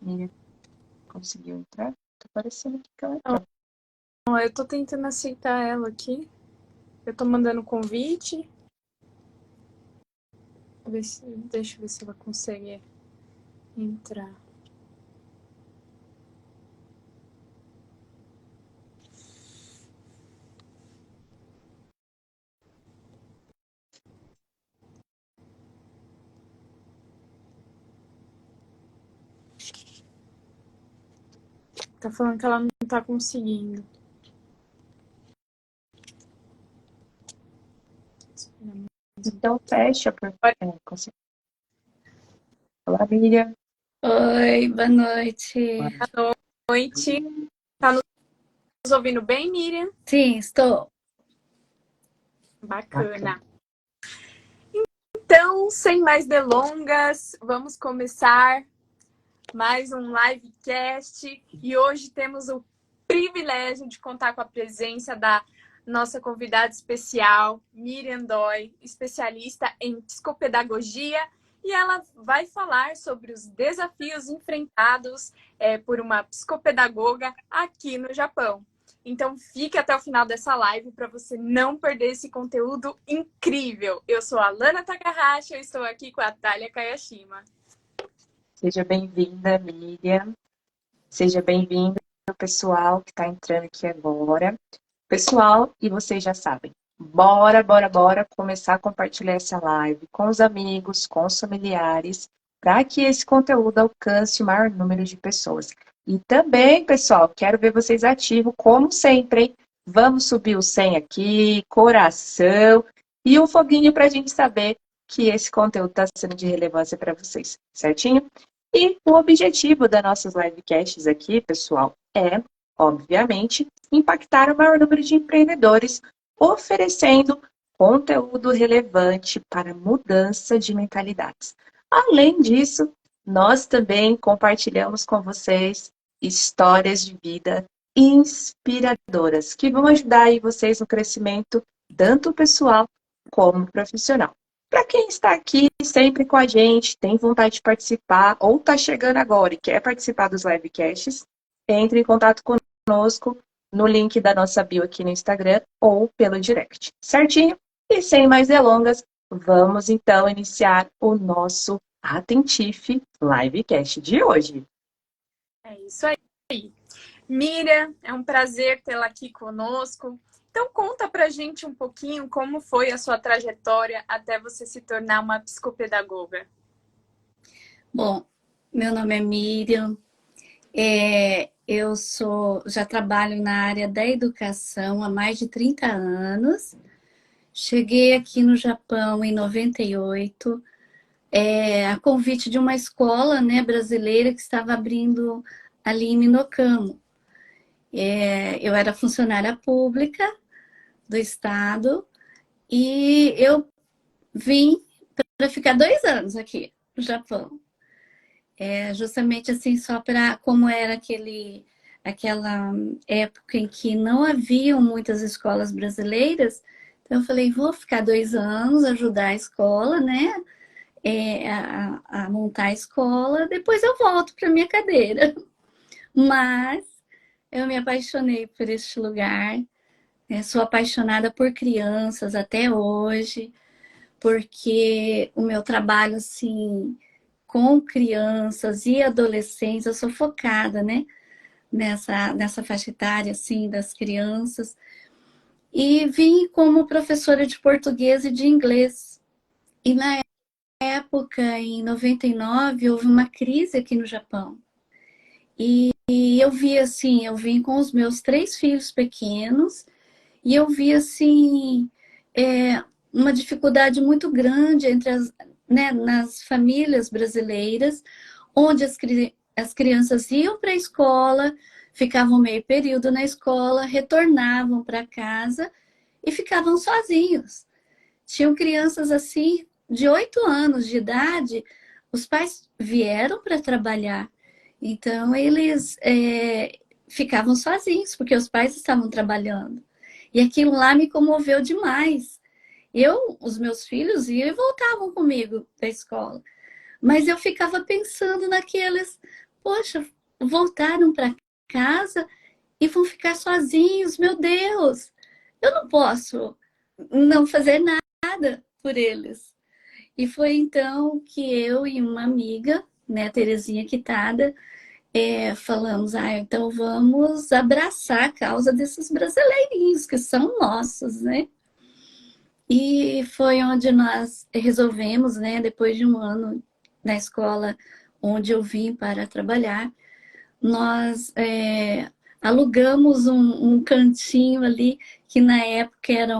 Miriam conseguiu entrar? Tá parecendo que ela entrou. Eu tô tentando aceitar ela aqui. Eu tô mandando convite. Deixa eu ver se ela consegue entrar. Tá falando que ela não tá conseguindo. Então fecha, porque consegui. Olá, Miriam. Oi, boa noite. Boa noite. Tá nos ouvindo bem, Miriam? Sim, estou. Bacana. Então, sem mais delongas, vamos começar mais um livecast. E hoje temos o privilégio de contar com a presença da nossa convidada especial, Miriam Dói, especialista em psicopedagogia, e ela vai falar sobre os desafios enfrentados por uma psicopedagoga aqui no Japão. Então, fique até o final dessa live para você não perder esse conteúdo incrível. Eu sou a Lana Takahashi, eu estou aqui com a Thalia Kayashima. Seja bem-vinda, Miriam. Seja bem-vindo, pessoal que está entrando aqui agora. Pessoal, e vocês já sabem, bora começar a compartilhar essa live com os amigos, com os familiares, para que esse conteúdo alcance o maior número de pessoas. E também, pessoal, quero ver vocês ativos, como sempre, hein? Vamos subir o 100 aqui, coração e um foguinho para a gente saber que esse conteúdo está sendo de relevância para vocês, certinho? E o objetivo das nossas livecasts aqui, pessoal, é, obviamente, impactar o maior número de empreendedores, oferecendo conteúdo relevante para mudança de mentalidades. Além disso, nós também compartilhamos com vocês histórias de vida inspiradoras, que vão ajudar aí vocês no crescimento, tanto pessoal como profissional. Para quem está aqui sempre com a gente, tem vontade de participar ou está chegando agora e quer participar dos livecasts, entre em contato conosco no link da nossa bio aqui no Instagram ou pelo direct, certinho? E sem mais delongas, vamos então iniciar o nosso Atentife Livecast de hoje. É isso aí. Miriam, é um prazer tê-la aqui conosco. Então, conta pra gente um pouquinho como foi a sua trajetória até você se tornar uma psicopedagoga. Bom, meu nome é Miriam. Eu já trabalho na área da educação há mais de 30 anos. Cheguei aqui no Japão em 98, a convite de uma escola, né, brasileira que estava abrindo ali em Minokamo. Eu era funcionária pública do estado e eu vim para ficar 2 anos aqui no Japão. Justamente assim, só para como era aquela época em que não haviam muitas escolas brasileiras, então eu falei, vou ficar 2 anos, ajudar a escola, né? A montar a escola, depois eu volto para minha cadeira. Mas eu me apaixonei por este lugar, né? Sou apaixonada por crianças até hoje, porque o meu trabalho, assim, com crianças e adolescentes, eu sou focada, né? Nessa faixa etária, assim, das crianças. E vim como professora de português e de inglês. E na época, em 99, houve uma crise aqui no Japão. E eu vi, assim, eu vim com os meus 3 filhos pequenos, e eu vi, assim, uma dificuldade muito grande né, nas famílias brasileiras, onde as crianças iam para a escola, ficavam meio período na escola, retornavam para casa e ficavam sozinhos. Tinham crianças assim, de 8 anos de idade, os pais vieram para trabalhar, então eles ficavam sozinhos, porque os pais estavam trabalhando. E aquilo lá me comoveu demais. Os meus filhos iam e voltavam comigo da escola. Mas eu ficava pensando naqueles poxa, voltaram para casa e vão ficar sozinhos, meu Deus, eu não posso não fazer nada por eles. E foi então que eu e uma amiga, né, Terezinha Quitada, falamos, então vamos abraçar a causa desses brasileirinhos que são nossos, né? E foi onde nós resolvemos, né, depois de um ano na escola onde eu vim para trabalhar, nós alugamos um cantinho ali, que na época era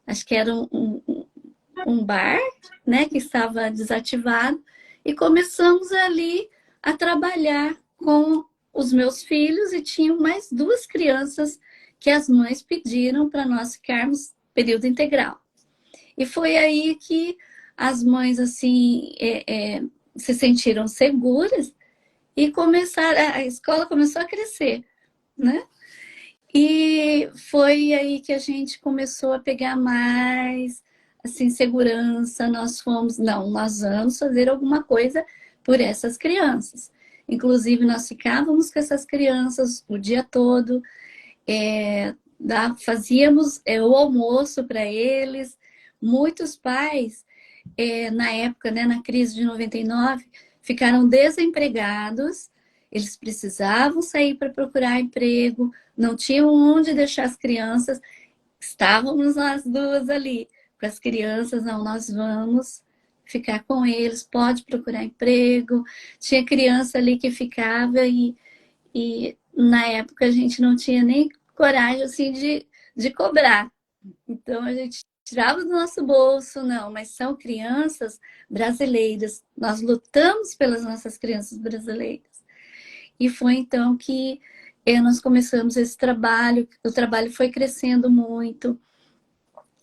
acho que era um bar, né, que estava desativado, e começamos ali a trabalhar com os meus filhos, e tinham mais duas crianças que as mães pediram para nós ficarmos período integral. E foi aí que as mães assim se sentiram seguras e começaram, a escola começou a crescer, né? E foi aí que a gente começou a pegar mais assim segurança. Nós fomos, não, nós vamos fazer alguma coisa por essas crianças. Inclusive nós ficávamos com essas crianças o dia todo, fazíamos o almoço para eles. Muitos pais na época, né, na crise de 99, ficaram desempregados, eles precisavam sair para procurar emprego, não tinham onde deixar as crianças, estávamos nós duas ali, com as crianças, não, nós vamos ficar com eles, pode procurar emprego. Tinha criança ali que ficava e na época a gente não tinha nem coragem assim de cobrar. Então a gente tirava do nosso bolso, não, mas são crianças brasileiras. Nós lutamos pelas nossas crianças brasileiras. E foi então que nós começamos esse trabalho. O trabalho foi crescendo muito.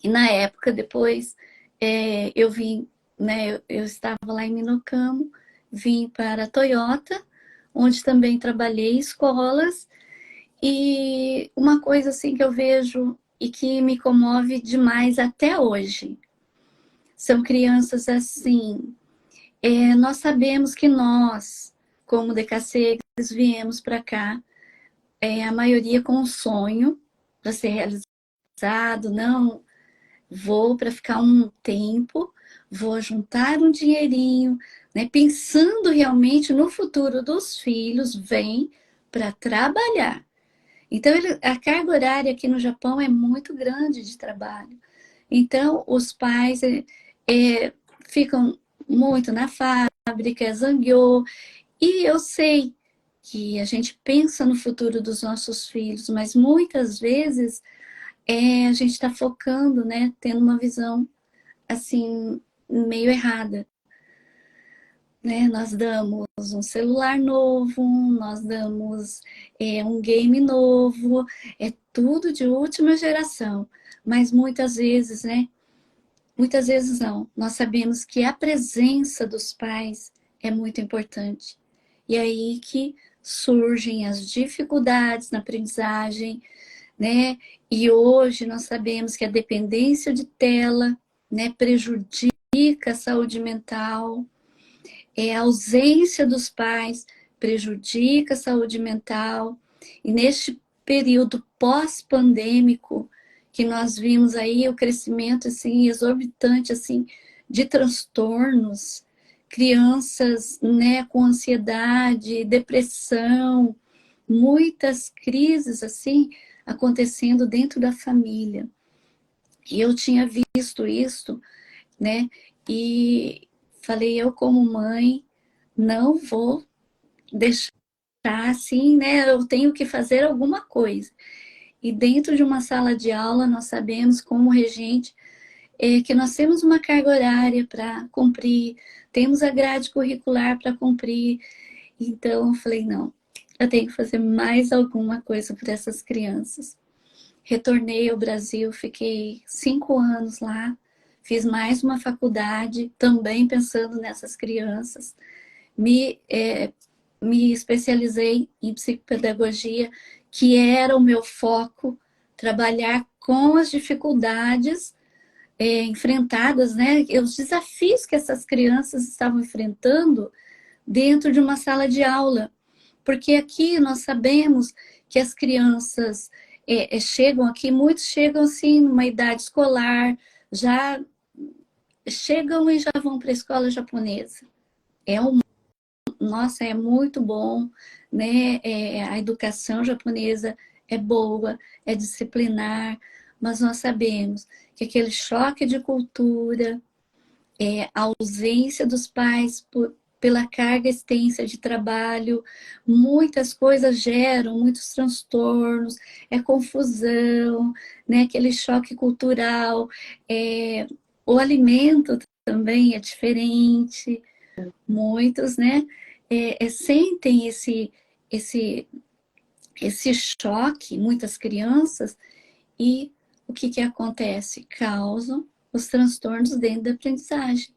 E na época, depois, eu vim, né, eu estava lá em Minocamo, vim para a Toyota, onde também trabalhei em escolas. E uma coisa assim que eu vejo e que me comove demais até hoje, são crianças assim, nós sabemos que nós, como decassegues, viemos para cá, a maioria com um sonho para ser realizado, não, vou para ficar um tempo, vou juntar um dinheirinho, né, pensando realmente no futuro dos filhos, vem para trabalhar. Então, a carga horária aqui no Japão é muito grande de trabalho. Então, os pais ficam muito na fábrica, zangueou. E eu sei que a gente pensa no futuro dos nossos filhos, mas muitas vezes a gente está focando, né, tendo uma visão assim, meio errada. Né? Nós damos um celular novo, nós damos um game novo, é tudo de última geração. Mas muitas vezes, né? Muitas vezes não. Nós sabemos que a presença dos pais é muito importante. E aí que surgem as dificuldades na aprendizagem, né? E hoje nós sabemos que a dependência de tela, né, prejudica a saúde mental. A ausência dos pais prejudica a saúde mental. E neste período pós-pandêmico, que nós vimos aí o crescimento assim, exorbitante assim, de transtornos, crianças, né, com ansiedade, depressão, muitas crises assim acontecendo dentro da família. E eu tinha visto isso, né? E falei, eu como mãe, não vou deixar assim, né? Eu tenho que fazer alguma coisa. E dentro de uma sala de aula, nós sabemos, como regente, que nós temos uma carga horária para cumprir, temos a grade curricular para cumprir. Então, eu falei, não, eu tenho que fazer mais alguma coisa para essas crianças. Retornei ao Brasil, fiquei 5 anos lá, fiz mais uma faculdade, também pensando nessas crianças. Me especializei em psicopedagogia, que era o meu foco, trabalhar com as dificuldades enfrentadas, né? Os desafios que essas crianças estavam enfrentando dentro de uma sala de aula. Porque aqui nós sabemos que as crianças chegam aqui, muitos chegam assim numa idade escolar, já chegam e já vão para a escola japonesa. Nossa, é muito bom, né? A educação japonesa é boa, é disciplinar, mas nós sabemos que aquele choque de cultura, a ausência dos pais pela carga extensa de trabalho, muitas coisas geram muitos transtornos, confusão, né? Aquele choque cultural, o alimento também é diferente, muitos, né? Sentem esse choque, muitas crianças, e o que acontece? Causam os transtornos dentro da aprendizagem.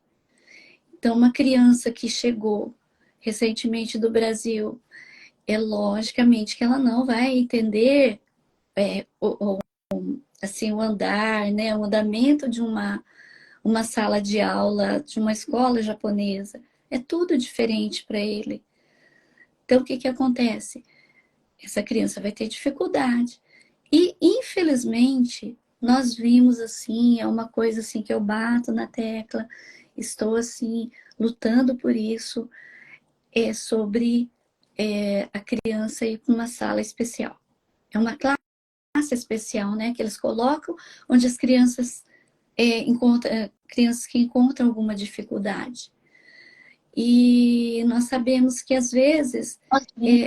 Então, uma criança que chegou recentemente do Brasil, logicamente que ela não vai entender assim, o andar, né, o andamento de uma sala de aula, de uma escola japonesa. É tudo diferente para ele. Então, o que acontece? Essa criança vai ter dificuldade. E, infelizmente, nós vimos assim, é uma coisa assim que eu bato na tecla, estou assim, lutando por isso, sobre a criança ir para uma sala especial. É uma classe especial, né, que eles colocam, onde as crianças crianças que encontram alguma dificuldade. E nós sabemos que às vezes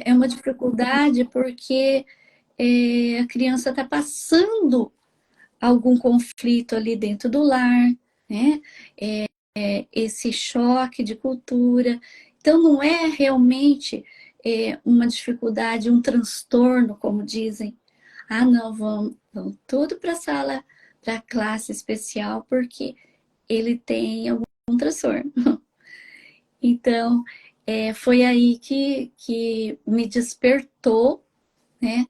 é uma dificuldade porque a criança está passando algum conflito ali dentro do lar, né? Esse choque de cultura. Então, não é realmente uma dificuldade, um transtorno, como dizem. Ah, não, vão tudo para a sala, para a classe especial, porque ele tem algum transtorno. Então, foi aí que me despertou, né,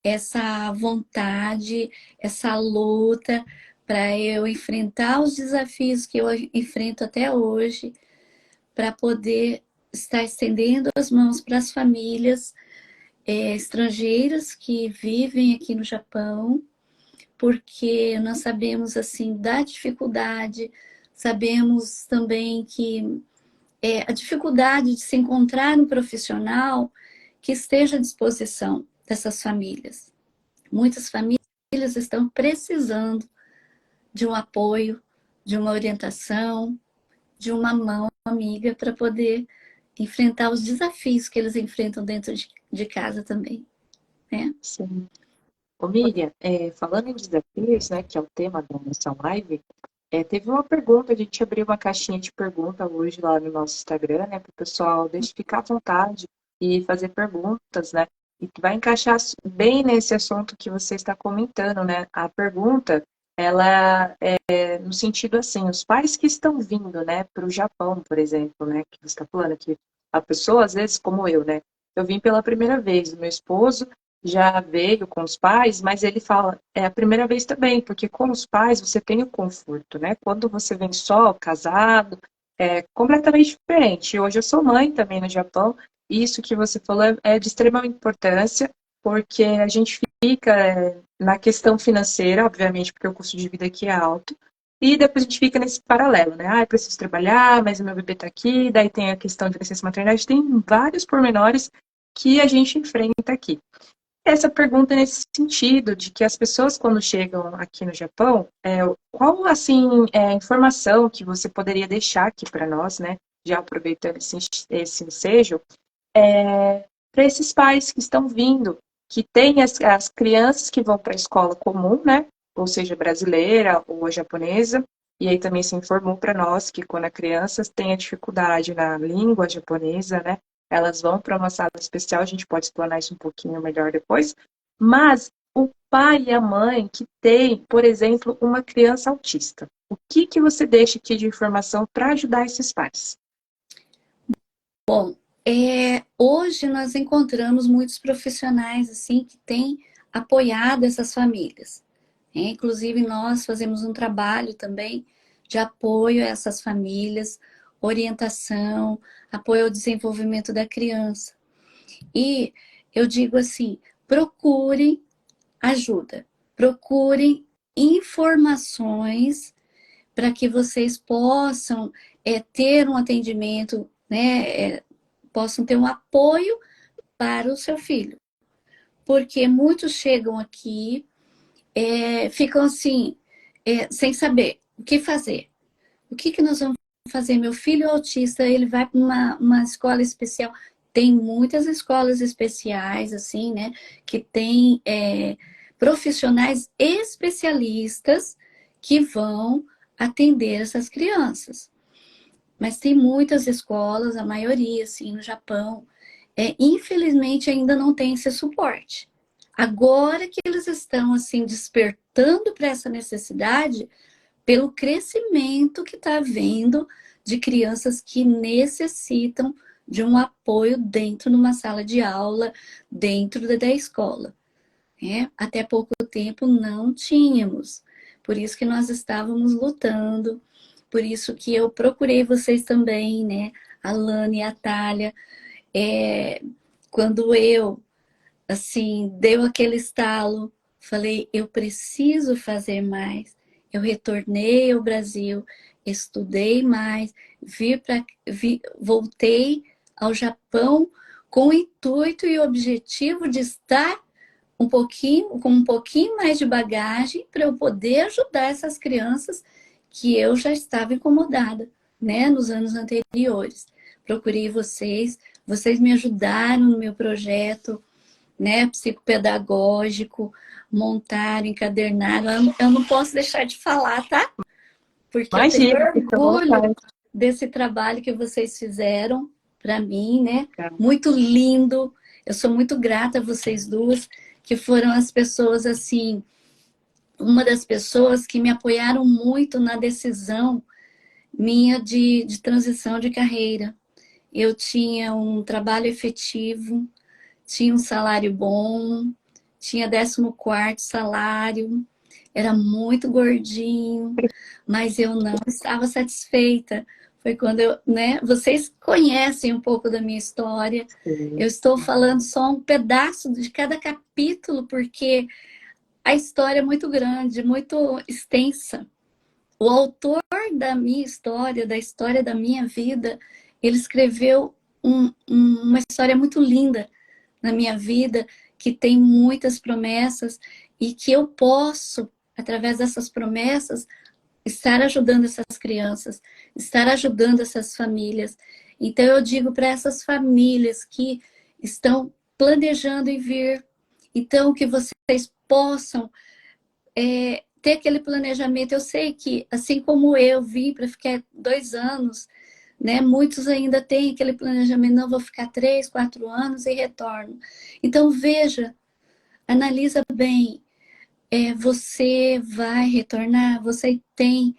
essa vontade, essa luta para eu enfrentar os desafios que eu enfrento até hoje, para poder estar estendendo as mãos para as famílias estrangeiras que vivem aqui no Japão, porque nós sabemos assim da dificuldade, sabemos também que a dificuldade de se encontrar um profissional que esteja à disposição dessas famílias. Muitas famílias estão precisando de um apoio, de uma orientação, de uma mão amiga para poder enfrentar os desafios que eles enfrentam dentro de casa também, né? Sim. Ô, Miriam, falando em desafios, né, que é o tema da nossa live, teve uma pergunta, a gente abriu uma caixinha de pergunta hoje lá no nosso Instagram, né, para o pessoal ficar à vontade e fazer perguntas, né, e que vai encaixar bem nesse assunto que você está comentando, né, a pergunta, ela é no sentido assim, os pais que estão vindo, né, para o Japão, por exemplo, né, que você está falando que a pessoa, às vezes, como eu, né, eu vim pela primeira vez, o meu esposo já veio com os pais, mas ele fala, é a primeira vez também, porque com os pais você tem o conforto, né? Quando você vem só, casado, é completamente diferente. Hoje eu sou mãe também no Japão, e isso que você falou é de extrema importância, porque a gente fica na questão financeira, obviamente, porque o custo de vida aqui é alto, e depois a gente fica nesse paralelo, né? Ah, eu preciso trabalhar, mas o meu bebê tá aqui, daí tem a questão de licença maternidade, tem vários pormenores que a gente enfrenta aqui. Essa pergunta é nesse sentido, de que as pessoas quando chegam aqui no Japão, qual, assim, a informação que você poderia deixar aqui para nós, né, já aproveitando esse ensejo, para esses pais que estão vindo, que têm as crianças que vão para a escola comum, né, ou seja, brasileira ou a japonesa, e aí também se informou para nós que quando a criança tem a dificuldade na língua japonesa, né, elas vão para uma sala especial, a gente pode explanar isso um pouquinho melhor depois, mas o pai e a mãe que tem, por exemplo, uma criança autista, o que você deixa aqui de informação para ajudar esses pais? Bom, hoje nós encontramos muitos profissionais assim que têm apoiado essas famílias. Inclusive nós fazemos um trabalho também de apoio a essas famílias, orientação, apoio ao desenvolvimento da criança. E eu digo assim, procurem ajuda, procurem informações para que vocês possam ter um atendimento, né, possam ter um apoio para o seu filho. Porque muitos chegam aqui, ficam assim, sem saber o que fazer. O que nós vamos fazer? Meu filho autista, ele vai para uma escola especial. Tem muitas escolas especiais, assim, né? Que tem profissionais especialistas que vão atender essas crianças. Mas tem muitas escolas, a maioria, assim, no Japão, infelizmente ainda não tem esse suporte. Agora que eles estão, assim, despertando para essa necessidade, pelo crescimento que está havendo de crianças que necessitam de um apoio dentro de uma sala de aula, dentro da escola. Até pouco tempo não tínhamos. Por isso que nós estávamos lutando, por isso que eu procurei vocês também, né? A Lana e a Thalia. Quando eu, assim, deu aquele estalo, falei, eu preciso fazer mais. Eu retornei ao Brasil, estudei mais, voltei ao Japão com o intuito e objetivo de estar com um pouquinho mais de bagagem para eu poder ajudar essas crianças que eu já estava incomodada, né, nos anos anteriores. Procurei vocês me ajudaram no meu projeto, né, psicopedagógico, montaram, encadernaram. Eu não posso deixar de falar, tá? Porque Imagina, eu tenho orgulho desse trabalho que vocês fizeram para mim, né? Muito lindo. Eu sou muito grata a vocês duas, que foram as pessoas, assim, uma das pessoas que me apoiaram muito na decisão minha de transição de carreira. Eu tinha um trabalho efetivo, tinha um salário bom, tinha 14º salário, era muito gordinho, mas eu não estava satisfeita. Foi quando né? Vocês conhecem um pouco da minha história. Eu estou falando só um pedaço de cada capítulo, porque a história é muito grande, muito extensa. O autor da minha história, da história da minha vida, ele escreveu uma história muito linda na minha vida, que tem muitas promessas e que eu posso, através dessas promessas, estar ajudando essas crianças, estar ajudando essas famílias. Então eu digo para essas famílias que estão planejando em vir, então que vocês possam ter aquele planejamento. Eu sei que, assim como eu vim para ficar 2 anos, né, muitos ainda têm aquele planejamento, não, vou ficar 3, 4 anos e retorno. Então veja, analisa bem, você vai retornar, você tem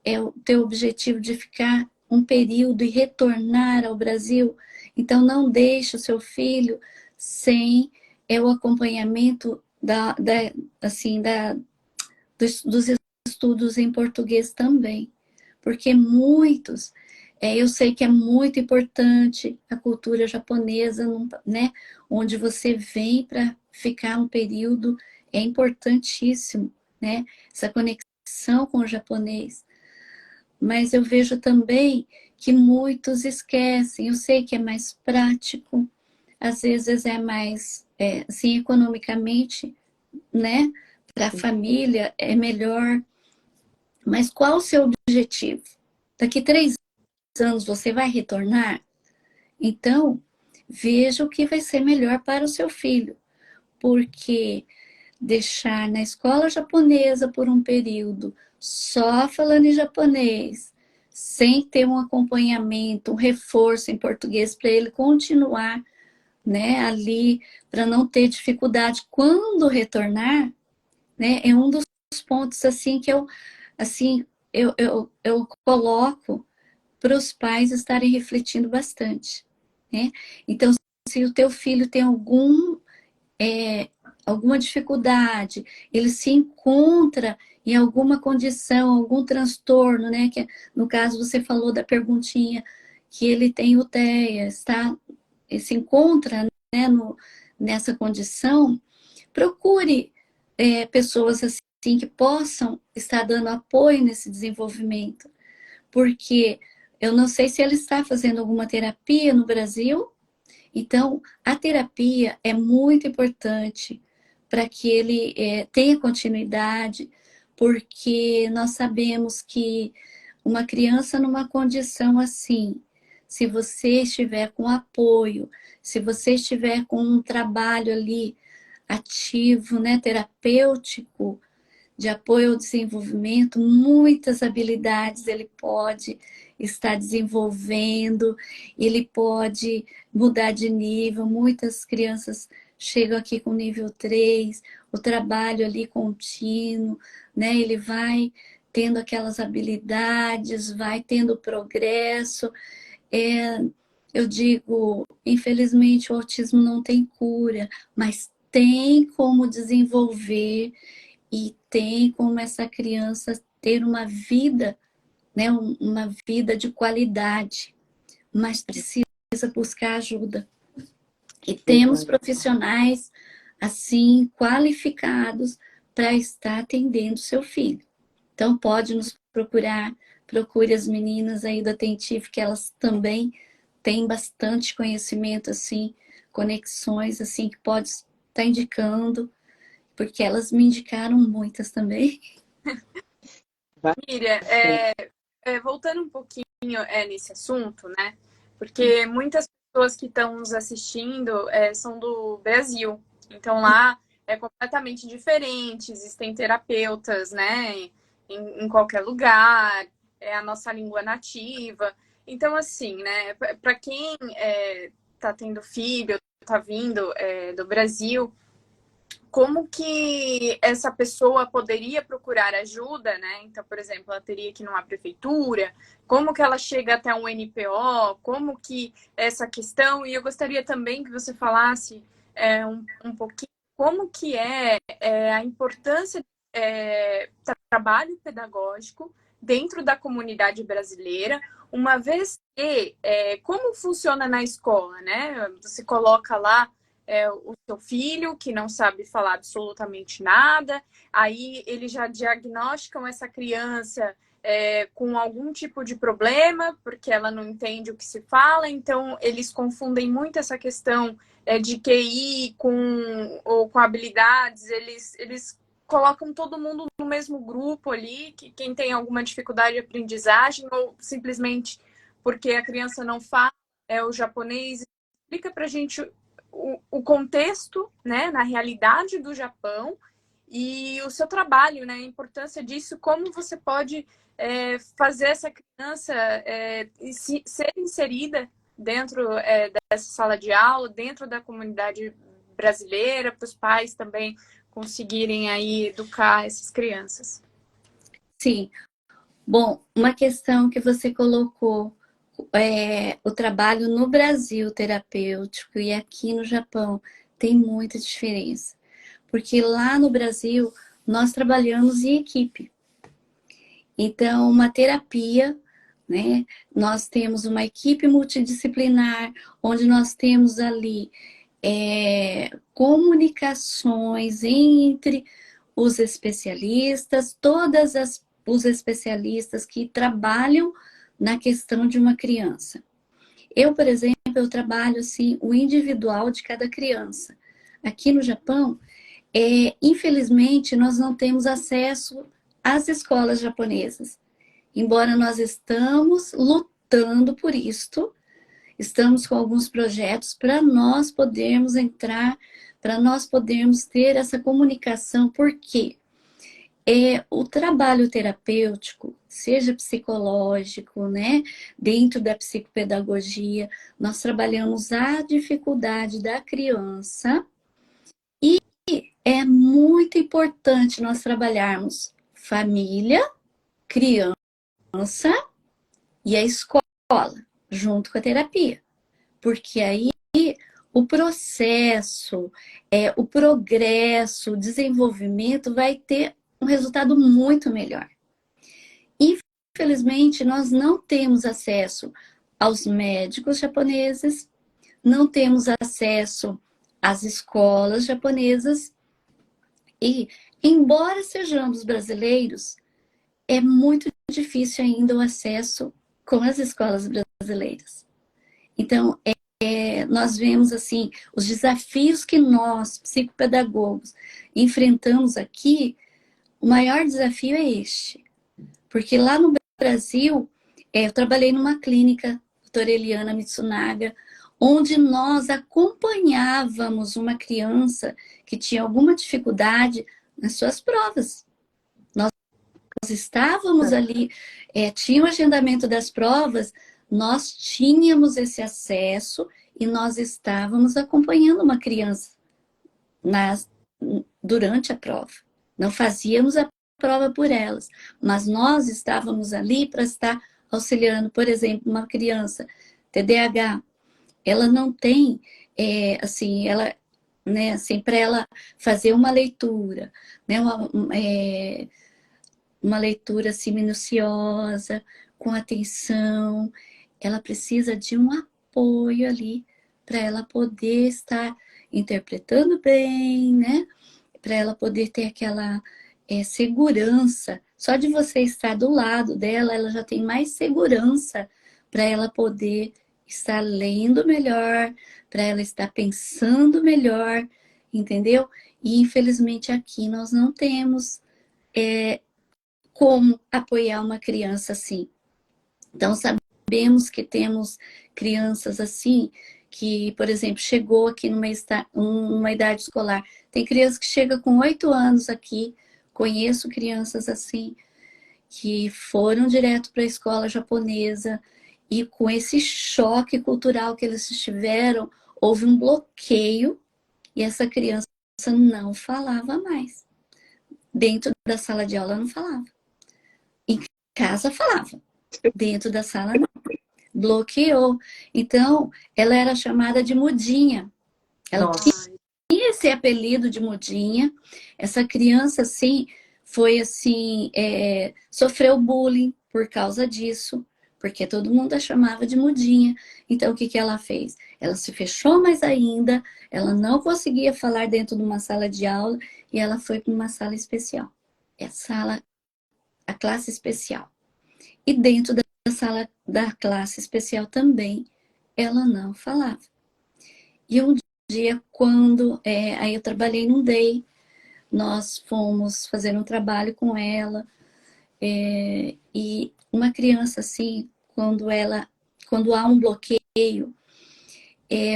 o teu objetivo de ficar um período e retornar ao Brasil, então não deixe o seu filho sem o acompanhamento dos estudos em português também, porque muitos, eu sei que é muito importante a cultura japonesa, né, onde você vem para ficar um período, é importantíssimo, né, essa conexão com o japonês. Mas eu vejo também que muitos esquecem. Eu sei que é mais prático, às vezes é mais, assim, economicamente, né, para a família é melhor. Mas qual o seu objetivo? Daqui 3 anos você vai retornar? Então, veja o que vai ser melhor para o seu filho. Porque deixar na escola japonesa por um período, só falando em japonês, sem ter um acompanhamento, um reforço em português para ele continuar, né, ali, para não ter dificuldade quando retornar, né, é um dos pontos assim que eu coloco para os pais estarem refletindo bastante, né? Então, se o teu filho tem alguma dificuldade, ele se encontra em alguma condição, algum transtorno, né? Que no caso você falou da perguntinha que ele tem UTEA, está, ele se encontra, né, nessa condição, procure pessoas assim que possam estar dando apoio nesse desenvolvimento, porque eu não sei se ele está fazendo alguma terapia no Brasil. Então, a terapia é muito importante para que ele tenha continuidade, porque nós sabemos que uma criança numa condição assim, se você estiver com apoio, se você estiver com um trabalho ali ativo, né, terapêutico, de apoio ao desenvolvimento, muitas habilidades ele pode estar desenvolvendo, ele pode mudar de nível. Muitas crianças chegam aqui com nível 3, o trabalho ali contínuo, né? Ele vai tendo aquelas habilidades, vai tendo progresso. Eu digo, infelizmente o autismo não tem cura, mas tem como desenvolver e tem como essa criança ter uma vida, né, uma vida de qualidade, mas precisa buscar ajuda. E temos profissionais assim qualificados para estar atendendo seu filho. Então pode nos procurar, procure as meninas aí do Atentivo, que elas também têm bastante conhecimento assim, conexões assim que pode estar indicando, porque elas me indicaram muitas também. Miriam, voltando um pouquinho nesse assunto, né? Porque muitas pessoas que estão nos assistindo são do Brasil. Então lá é completamente diferente, existem terapeutas, né? Em qualquer lugar, é a nossa língua nativa. Então, assim, né? Para quem está tendo filho, está vindo do Brasil, como que essa pessoa poderia procurar ajuda, né? Então, por exemplo, ela teria que ir numa prefeitura, como que ela chega até um NPO, como que essa questão, e eu gostaria também que você falasse um pouquinho como que a importância do trabalho pedagógico dentro da comunidade brasileira, uma vez que como funciona na escola, né? Você coloca lá o seu filho, que não sabe falar absolutamente nada, aí eles já diagnosticam essa criança com algum tipo de problema, porque ela não entende o que se fala, então eles confundem muito essa questão de QI ou com habilidades, eles colocam todo mundo no mesmo grupo ali, que quem tem alguma dificuldade de aprendizagem, ou simplesmente porque a criança não fala o japonês. Explica pra gente o contexto, né, na realidade do Japão e o seu trabalho, né, a importância disso, como você pode fazer essa criança ser inserida dentro dessa sala de aula, dentro da comunidade brasileira, para os pais também conseguirem aí educar essas crianças. Sim. Bom, uma questão que você colocou, o trabalho no Brasil terapêutico e aqui no Japão tem muita diferença. Porque lá no Brasil nós trabalhamos em equipe. Então, uma terapia, né? Nós temos uma equipe multidisciplinar, onde nós temos ali comunicações entre os especialistas, os especialistas que trabalham na questão de uma criança. Eu, por exemplo, eu trabalho assim, o individual de cada criança. Aqui no Japão, infelizmente, nós não temos acesso às escolas japonesas. Embora nós estamos lutando por isto, estamos com alguns projetos para nós podermos entrar, para nós podermos ter essa comunicação, porque o trabalho terapêutico, seja psicológico, né, dentro da psicopedagogia, nós trabalhamos a dificuldade da criança e é muito importante nós trabalharmos família, criança e a escola, junto com a terapia. Porque aí o processo, o progresso, o desenvolvimento vai ter um resultado muito melhor. Infelizmente, nós não temos acesso aos médicos japoneses, não temos acesso às escolas japonesas e, embora sejamos brasileiros, é muito difícil ainda o acesso com as escolas brasileiras. Então, nós vemos assim, os desafios que nós, psicopedagogos, enfrentamos aqui, o maior desafio é este. Porque lá no Brasil, eu trabalhei numa clínica, doutora Eliana Mitsunaga, onde nós acompanhávamos uma criança que tinha alguma dificuldade nas suas provas. Nós estávamos ali, tinha o agendamento das provas, nós tínhamos esse acesso e nós estávamos acompanhando uma criança durante a prova. Não fazíamos a prova por elas, mas nós estávamos ali para estar auxiliando, por exemplo, uma criança TDAH, ela não tem, para ela fazer uma leitura, né, uma leitura assim minuciosa, com atenção, ela precisa de um apoio ali para ela poder estar interpretando bem, né? Para ela poder ter aquela segurança. Só de você estar do lado dela, ela já tem mais segurança para ela poder estar lendo melhor, para ela estar pensando melhor, entendeu? E infelizmente aqui nós não temos como apoiar uma criança assim. Então sabemos que temos crianças assim, que, por exemplo, chegou aqui numa idade escolar. Tem criança que chega com 8 anos aqui, conheço crianças assim, que foram direto para a escola japonesa e com esse choque cultural que eles tiveram, houve um bloqueio e essa criança não falava mais. Dentro da sala de aula não falava. Em casa falava. Dentro da sala não. Bloqueou. Então, ela era chamada de mudinha. Ela tinha esse apelido de mudinha. Essa criança, assim, foi assim, sofreu bullying por causa disso, porque todo mundo a chamava de mudinha. Então, o que que ela fez? Ela se fechou mais ainda, ela não conseguia falar dentro de uma sala de aula e ela foi para uma sala especial. A classe especial. E dentro da sala da classe especial também, ela não falava. E um dia, quando aí eu trabalhei num day, nós fomos fazer um trabalho com ela, e uma criança assim, quando há um bloqueio,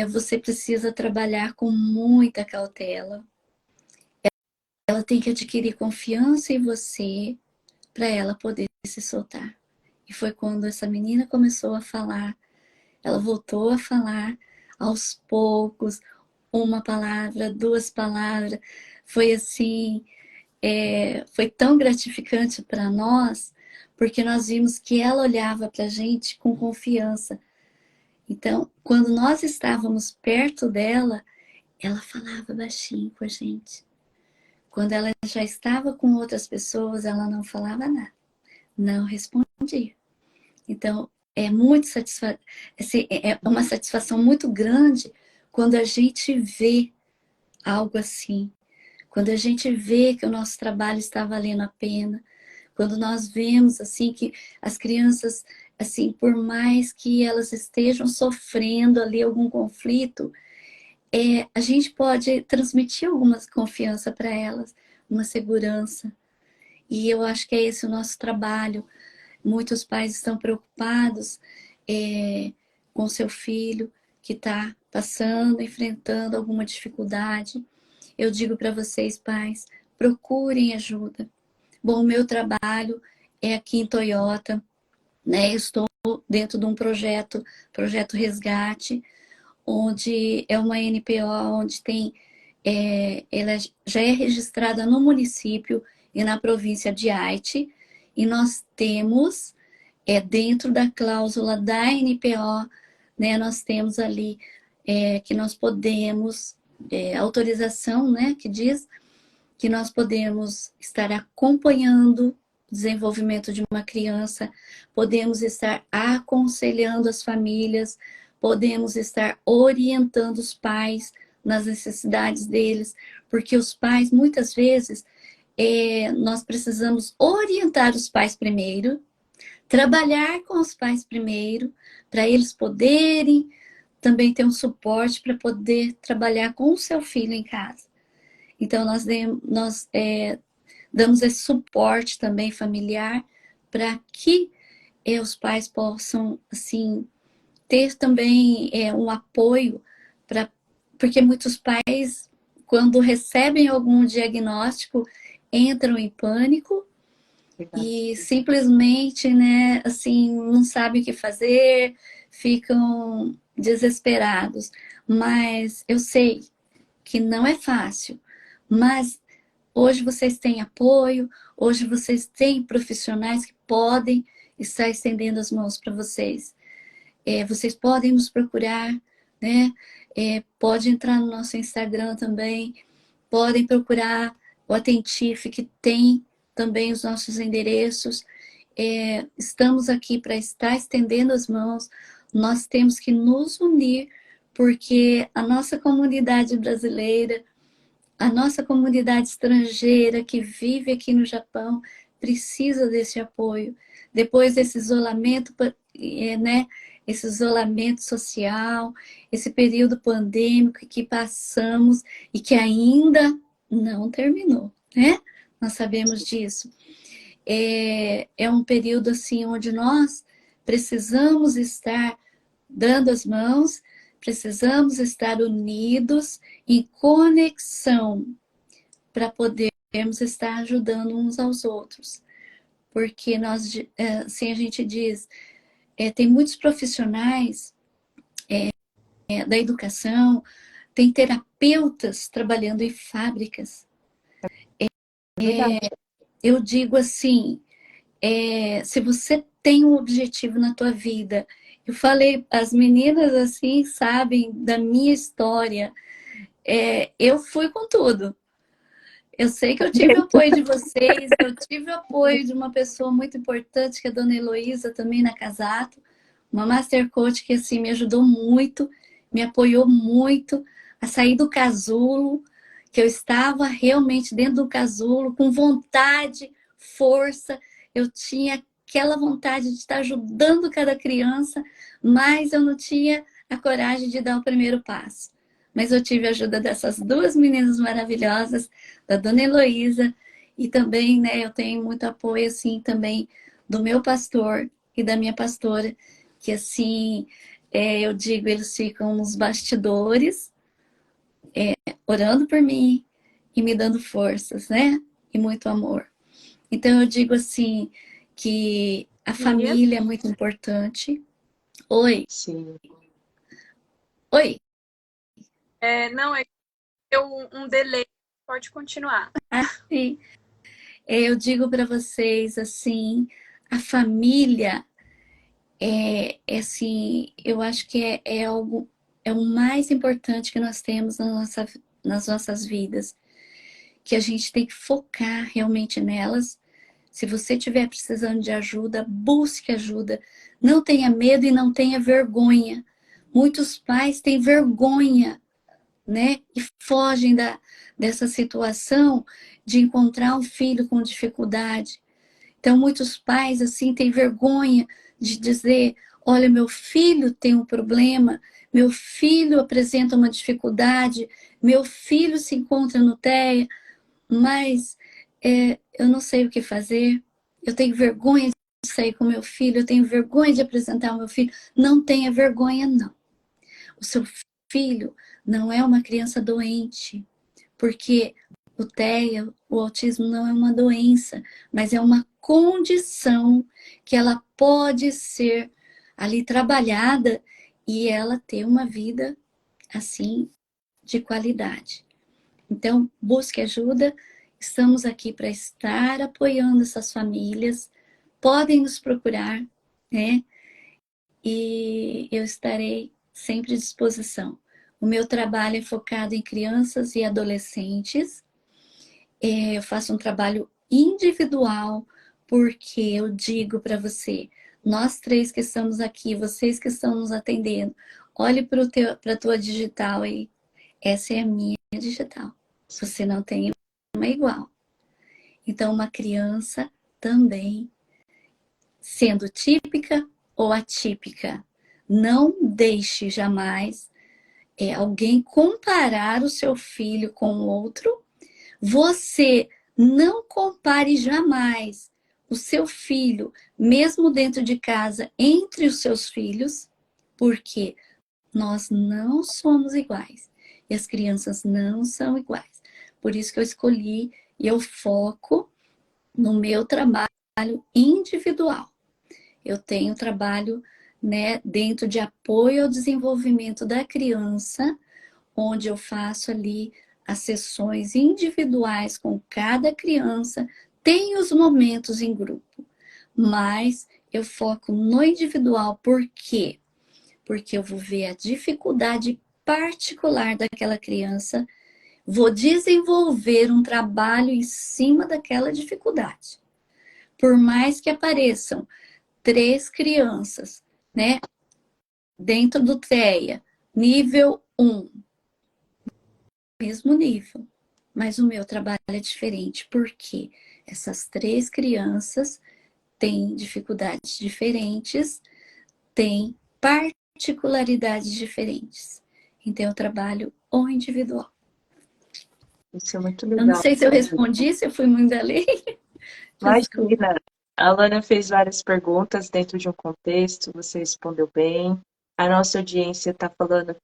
você precisa trabalhar com muita cautela. Ela tem que adquirir confiança em você para ela poder se soltar. E foi quando essa menina começou a falar, ela voltou a falar aos poucos, uma palavra, 2 palavras. Foi assim, foi tão gratificante para nós, porque nós vimos que ela olhava para a gente com confiança. Então, quando nós estávamos perto dela, ela falava baixinho com a gente. Quando ela já estava com outras pessoas, ela não falava nada, não respondia. Então, é uma satisfação muito grande quando a gente vê algo assim, quando a gente vê que o nosso trabalho está valendo a pena, quando nós vemos assim que as crianças, assim, por mais que elas estejam sofrendo ali algum conflito, a gente pode transmitir alguma confiança para elas, uma segurança. E eu acho que é esse o nosso trabalho. Muitos pais estão preocupados com seu filho que está passando, enfrentando alguma dificuldade. Eu digo para vocês, pais, procurem ajuda. Bom, o meu trabalho é aqui em Toyota, né? Eu estou dentro de um projeto Resgate, onde é uma NPO, onde tem, ela já é registrada no município e na província de Haiti, e nós temos, dentro da cláusula da NPO, né, nós temos ali que nós podemos, autorização, né, que diz que nós podemos estar acompanhando o desenvolvimento de uma criança, podemos estar aconselhando as famílias, podemos estar orientando os pais nas necessidades deles, porque os pais, muitas vezes, nós precisamos orientar os pais primeiro, trabalhar com os pais primeiro, para eles poderem também ter um suporte para poder trabalhar com o seu filho em casa. Então, nós damos esse suporte também familiar para que os pais possam, assim, ter também um apoio, porque muitos pais, quando recebem algum diagnóstico, entram em pânico e simplesmente, né, assim, não sabem o que fazer, ficam desesperados. Mas eu sei que não é fácil, mas hoje vocês têm apoio, hoje vocês têm profissionais que podem estar estendendo as mãos para vocês. Vocês podem nos procurar, né? Pode entrar no nosso Instagram também, podem procurar o Atentife, que tem também os nossos endereços. Estamos aqui para estar estendendo as mãos, nós temos que nos unir, porque a nossa comunidade brasileira, a nossa comunidade estrangeira que vive aqui no Japão, precisa desse apoio. Depois desse isolamento, né? Esse isolamento social, esse período pandêmico que passamos e que ainda não terminou, né? Nós sabemos disso. É um período assim onde nós precisamos estar dando as mãos, precisamos estar unidos em conexão para podermos estar ajudando uns aos outros. Porque nós, assim a gente diz, tem muitos profissionais da educação, tem terapeutas trabalhando em fábricas. Eu digo assim, se você tem um objetivo na tua vida, eu falei, as meninas assim sabem da minha história, eu fui com tudo. Eu sei que eu tive o apoio de vocês, eu tive o apoio de uma pessoa muito importante, que é a dona Heloísa, também na Casato, uma Master Coach que assim, me ajudou muito, me apoiou muito a sair do casulo, que eu estava realmente dentro do casulo, com vontade, força, eu tinha aquela vontade de estar ajudando cada criança, mas eu não tinha a coragem de dar o primeiro passo. Mas eu tive a ajuda dessas duas meninas maravilhosas, da dona Heloísa, e também, né, eu tenho muito apoio, assim, também do meu pastor e da minha pastora, que, assim, eu digo, eles ficam nos bastidores, orando por mim e me dando forças, né, e muito amor. Então, eu digo, assim, que a família é muito importante. Oi. Sim. Oi. Não, deu um delay. Pode continuar. Sim. Eu digo para vocês, assim, a família assim, eu acho que é o mais importante que nós temos nas nossas vidas, que a gente tem que focar realmente nelas. Se você estiver precisando de ajuda, busque ajuda. Não tenha medo e não tenha vergonha. Muitos pais têm vergonha, né? E fogem dessa situação de encontrar um filho com dificuldade. Então, muitos pais, assim, têm vergonha de dizer, olha, meu filho tem um problema, meu filho apresenta uma dificuldade, meu filho se encontra no TEA, mas eu não sei o que fazer, eu tenho vergonha de sair com meu filho, eu tenho vergonha de apresentar o meu filho. Não tenha vergonha, não. O seu filho não é uma criança doente, porque o TEA, o autismo não é uma doença, mas é uma condição que ela pode ser ali trabalhada e ela ter uma vida assim de qualidade. Então, busque ajuda. Estamos aqui para estar apoiando essas famílias. Podem nos procurar, né? E eu estarei sempre à disposição. O meu trabalho é focado em crianças e adolescentes. Eu faço um trabalho individual, porque eu digo para você, nós três que estamos aqui, vocês que estão nos atendendo, olhe para a tua digital aí. Essa é a minha digital. Você não tem uma igual. Então, uma criança também, sendo típica ou atípica, não deixe jamais alguém comparar o seu filho com o outro. Você não compare jamais o seu filho, mesmo dentro de casa, entre os seus filhos, porque nós não somos iguais. E as crianças não são iguais. Por isso que eu escolhi e eu foco no meu trabalho individual. Eu tenho trabalho, né, dentro de apoio ao desenvolvimento da criança, onde eu faço ali as sessões individuais com cada criança, tem os momentos em grupo, mas eu foco no individual. Por quê? Porque eu vou ver a dificuldade particular daquela criança, vou desenvolver um trabalho em cima daquela dificuldade. Por mais que apareçam 3 crianças, né, dentro do TEA, nível 1, mesmo nível, mas o meu trabalho é diferente, porque essas 3 crianças têm dificuldades diferentes, têm particularidades diferentes. Então, eu trabalho o individual. Isso é muito Eu não legal. sei se eu respondi, se eu fui muito além. Imagina, a Alana fez várias perguntas dentro de um contexto, você respondeu bem. A nossa audiência está falando,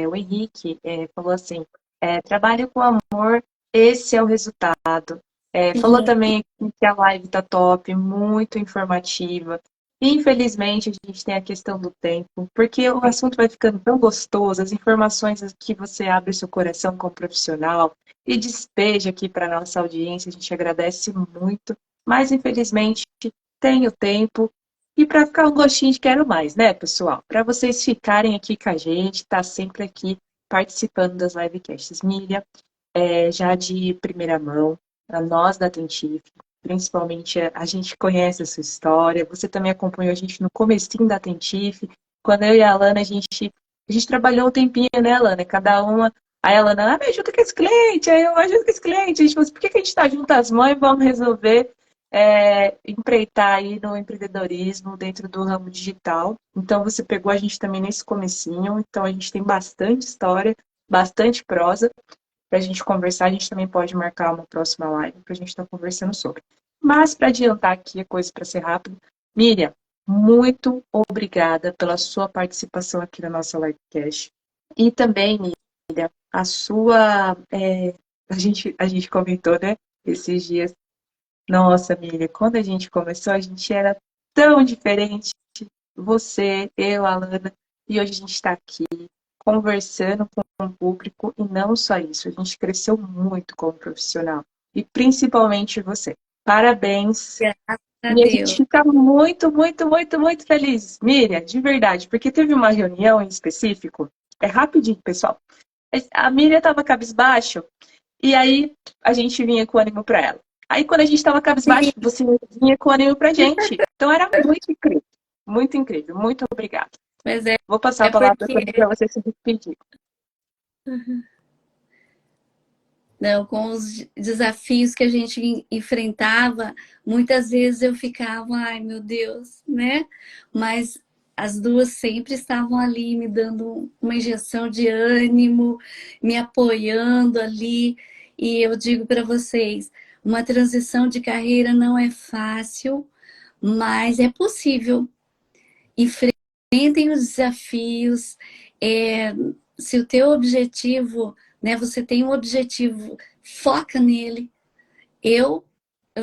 o Henrique falou assim, trabalho com amor, esse é o resultado. Falou também que a live está top, muito informativa. Infelizmente, a gente tem a questão do tempo, porque o assunto vai ficando tão gostoso, as informações que você abre o seu coração como profissional e despeja aqui para a nossa audiência, a gente agradece muito, mas infelizmente tem o tempo. E para ficar um gostinho de quero mais, né, pessoal? Para vocês ficarem aqui com a gente, tá sempre aqui participando das livecasts. Miriam, já de primeira mão, a nós da Tentif, principalmente a gente conhece a sua história, você também acompanhou a gente no comecinho da Tentif, quando eu e a Alana, a gente trabalhou um tempinho, né, Alana? Cada uma, aí a Alana, me ajuda com esse cliente, aí eu ajudo com esse cliente, a gente falou assim, por que a gente tá junto às mãos e vamos resolver empreitar aí no empreendedorismo dentro do ramo digital. Então, você pegou a gente também nesse comecinho, então a gente tem bastante história, bastante prosa para a gente conversar. A gente também pode marcar uma próxima live para a gente estar conversando sobre. Mas, para adiantar aqui a coisa para ser rápido, Miriam, muito obrigada pela sua participação aqui na nossa livecast. E também, Miriam, a sua... a gente comentou, né, esses dias. Nossa, Miriam, quando a gente começou, a gente era tão diferente. Você, eu, a Alana, e hoje a gente está aqui conversando com o público e não só isso, a gente cresceu muito como profissional e principalmente você. Parabéns. Graças a E a Deus. gente fica muito, muito, muito, muito feliz, Miriam, de verdade, porque teve uma reunião em específico, rapidinho, pessoal. A Miriam estava cabisbaixo e aí a gente vinha com ânimo para ela. Aí quando a gente estava cabisbaixo, você vinha com ânimo pra gente. Então era muito incrível. Muito incrível. Muito obrigada. Mas Vou passar a palavra porque... para você se despedir. Não, com os desafios que a gente enfrentava, muitas vezes eu ficava, ai meu Deus, né? Mas as duas sempre estavam ali me dando uma injeção de ânimo, me apoiando ali. E eu digo para vocês, uma transição de carreira não é fácil, mas é possível. Enfrentem os desafios. Se o teu objetivo, né, você tem um objetivo, foca nele. Eu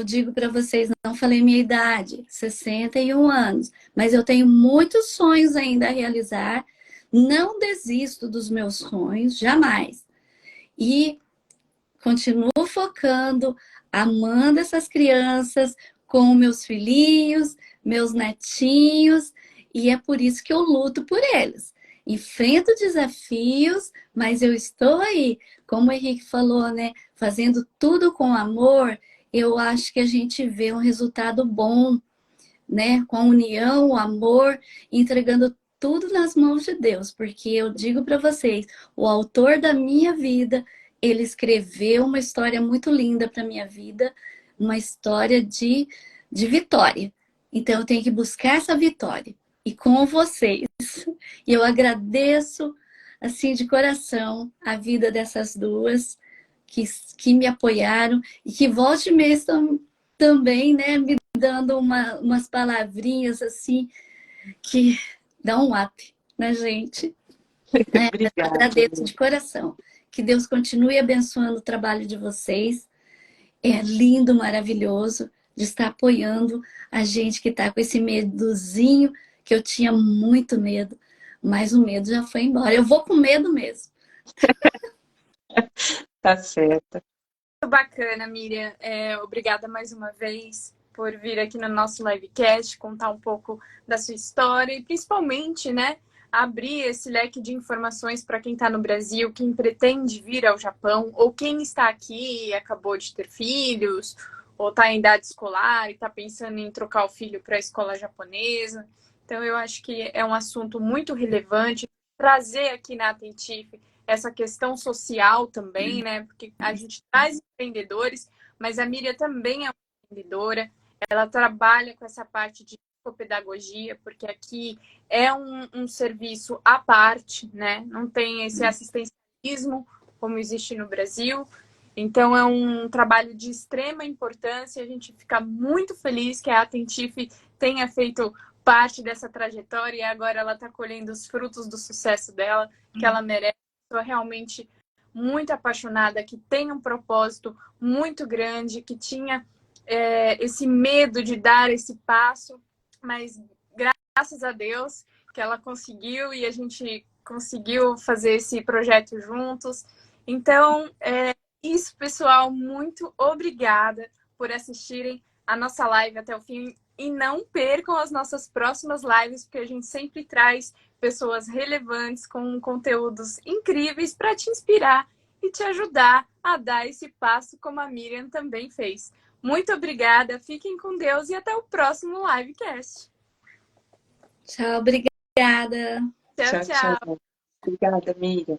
digo para vocês, não falei minha idade, 61 anos, mas eu tenho muitos sonhos ainda a realizar. Não desisto dos meus sonhos, jamais. E continuo focando, amando essas crianças, com meus filhinhos, meus netinhos, e é por isso que eu luto por eles. enfrento desafios, mas eu estou aí. Como o Henrique falou, né? Fazendo tudo com amor, eu acho que a gente vê um resultado bom, né? Com a união, o amor, entregando tudo nas mãos de Deus, porque eu digo para vocês, o autor da minha vida, ele escreveu uma história muito linda para minha vida, uma história de vitória. Então eu tenho que buscar essa vitória. E com vocês. E eu agradeço, assim, de coração, a vida dessas duas que me apoiaram e que volte mesmo também, né, me dando umas palavrinhas assim que dão um up na gente. Né? Eu Obrigada. agradeço de coração. Que Deus continue abençoando o trabalho de vocês. É lindo, maravilhoso de estar apoiando a gente que está com esse medozinho, que eu tinha muito medo, mas o medo já foi embora. Eu vou com medo mesmo. Tá certo. Muito bacana, Miriam. Obrigada mais uma vez por vir aqui no nosso livecast, contar um pouco da sua história e principalmente, né, abrir esse leque de informações para quem está no Brasil, quem pretende vir ao Japão, ou quem está aqui e acabou de ter filhos, ou está em idade escolar e está pensando em trocar o filho para a escola japonesa. Então, eu acho que é um assunto muito relevante. Trazer aqui na Atentife essa questão social também, né? Porque a gente traz empreendedores, mas a Miriam também é uma empreendedora. Ela trabalha com essa parte de psicopedagogia, porque aqui é um serviço à parte, né? Não tem esse assistencialismo como existe no Brasil. Então, é um trabalho de extrema importância. A gente fica muito feliz que a Atentife tenha feito parte dessa trajetória e agora ela está colhendo os frutos do sucesso dela, que ela merece. Pessoa realmente muito apaixonada, que tem um propósito muito grande, que tinha esse medo de dar esse passo, mas graças a Deus que ela conseguiu e a gente conseguiu fazer esse projeto juntos. Então, isso, pessoal, muito obrigada por assistirem a nossa live até o fim e não percam as nossas próximas lives, porque a gente sempre traz pessoas relevantes com conteúdos incríveis para te inspirar e te ajudar a dar esse passo como a Miriam também fez. Muito obrigada, fiquem com Deus e até o próximo livecast. Tchau, obrigada. Tchau, tchau. Obrigada, Miriam.